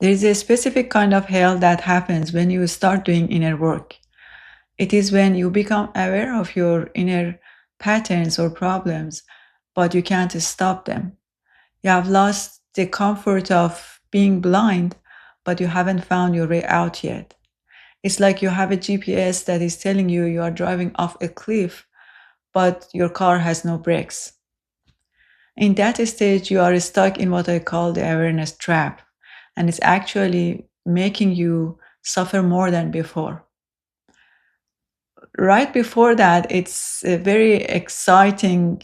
There is a specific kind of hell that happens when you start doing inner work. It is when you become aware of your inner patterns or problems, but you can't stop them. You have lost the comfort of being blind, but you haven't found your way out yet. It's like you have a GPS that is telling you you are driving off a cliff, but your car has no brakes. In that stage, you are stuck in what I call the awareness trap, and it's actually making you suffer more than before. Right before that, it's a very exciting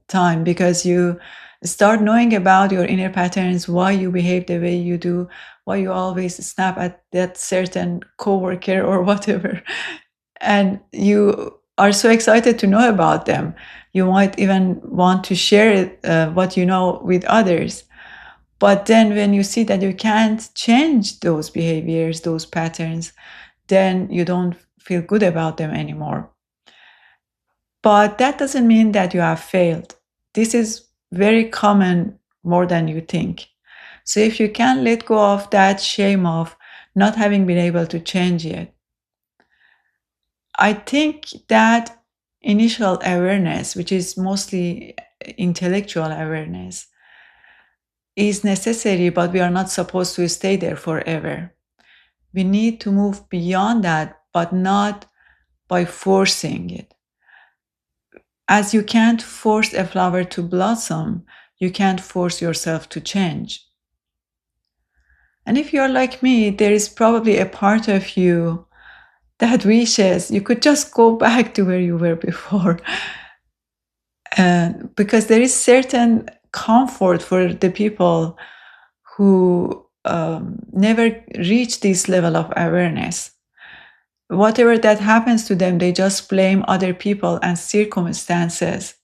time because you start knowing about your inner patterns, why you behave the way you do, why you always snap at that certain coworker or whatever. And you are so excited to know about them. You might even want to share what you know with others. But then when you see that you can't change those behaviors, those patterns, then you don't feel good about them anymore. But that doesn't mean that you have failed. This is very common, more than you think. So if you can let go of that shame of not having been able to change yet, I think that initial awareness, which is mostly intellectual awareness, is necessary, but we are not supposed to stay there forever. We need to move beyond that, but not by forcing it. As you can't force a flower to blossom, you can't force yourself to change. And if you're like me, there is probably a part of you that wishes you could just go back to where you were before. Because there is certain comfort for the people who never reach this level of awareness. Whatever that happens to them, they just blame other people and circumstances.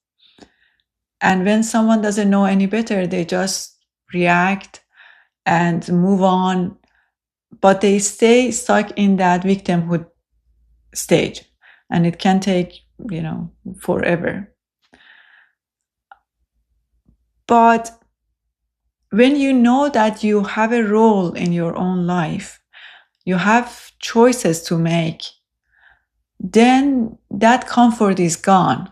And when someone doesn't know any better, they just react and move on. But they stay stuck in that victimhood stage. And it can take, forever. But when you know that you have a role in your own life, you have choices to make, then that comfort is gone.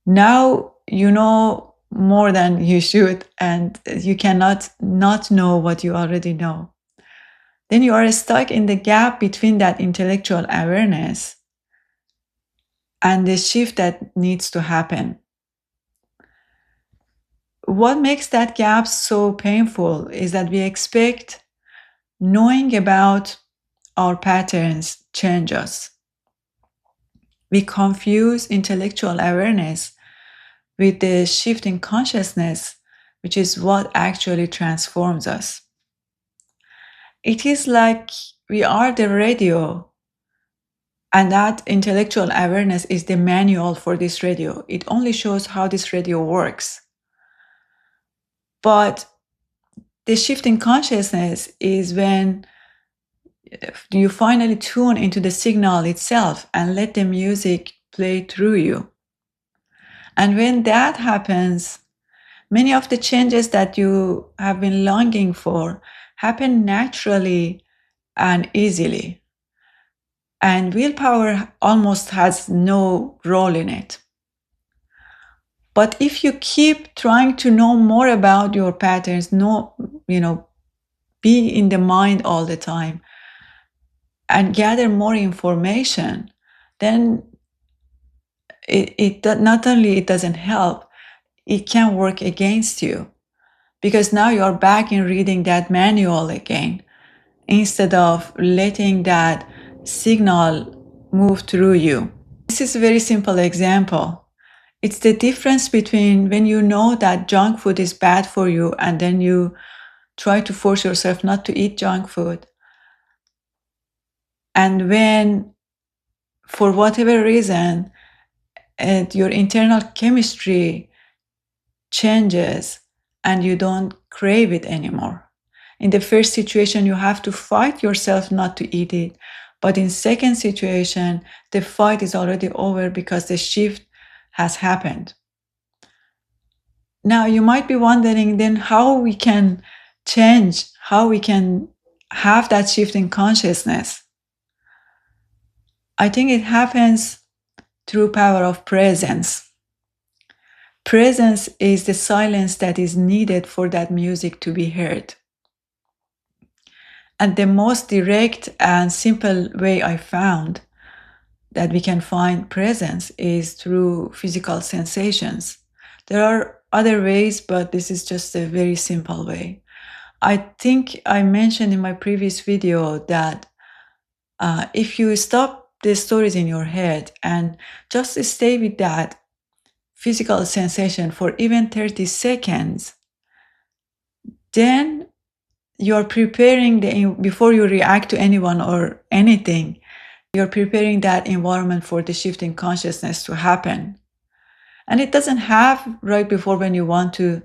Now you know more than you should, and you cannot not know what you already know. Then you are stuck in the gap between that intellectual awareness and the shift that needs to happen. What makes that gap so painful is that we expect knowing about our patterns change us. We confuse intellectual awareness with the shift in consciousness, which is what actually transforms us. It is like we are the radio, and that intellectual awareness is the manual for this radio. It only shows how this radio works. But the shift in consciousness is when you finally tune into the signal itself and let the music play through you. And when that happens, many of the changes that you have been longing for happen naturally and easily. And willpower almost has no role in it. But if you keep trying to know more about your patterns, be in the mind all the time and gather more information, then it not only it doesn't help, it can work against you, because now you're back in reading that manual again instead of letting that signal move through you. This is a very simple example. It's the difference between when you know that junk food is bad for you and then you try to force yourself not to eat junk food, and when, for whatever reason, your internal chemistry changes and you don't crave it anymore. In the first situation, you have to fight yourself not to eat it. But in second situation, the fight is already over because the shift has happened. Now, you might be wondering then how we can change, how we can have that shift in consciousness, I think it happens through power of presence. Presence is the silence that is needed for that music to be heard. And the most direct and simple way I found that we can find presence is through physical sensations. There are other ways, but this is just a very simple way. I think I mentioned in my previous video that if you stop the stories in your head and just stay with that physical sensation for even 30 seconds, then you're preparing before you react to anyone or anything, you're preparing that environment for the shift in consciousness to happen. And it doesn't have right before when you want to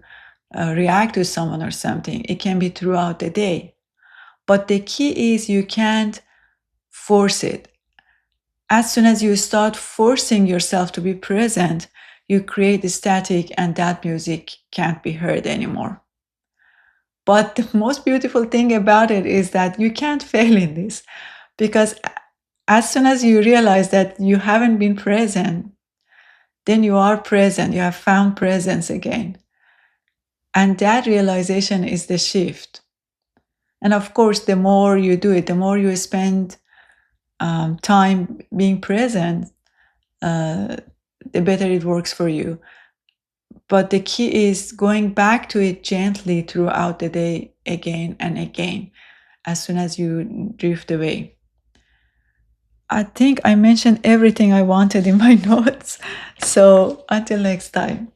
react to someone or something. It can be throughout the day. But the key is you can't force it. As soon as you start forcing yourself to be present, you create a static and that music can't be heard anymore. But the most beautiful thing about it is that you can't fail in this, because as soon as you realize that you haven't been present, then you are present, you have found presence again. And that realization is the shift. And of course, the more you do it, the more you spend time being present, the better it works for you. But the key is going back to it gently throughout the day again and again, as soon as you drift away. I think I mentioned everything I wanted in my notes. So until next time.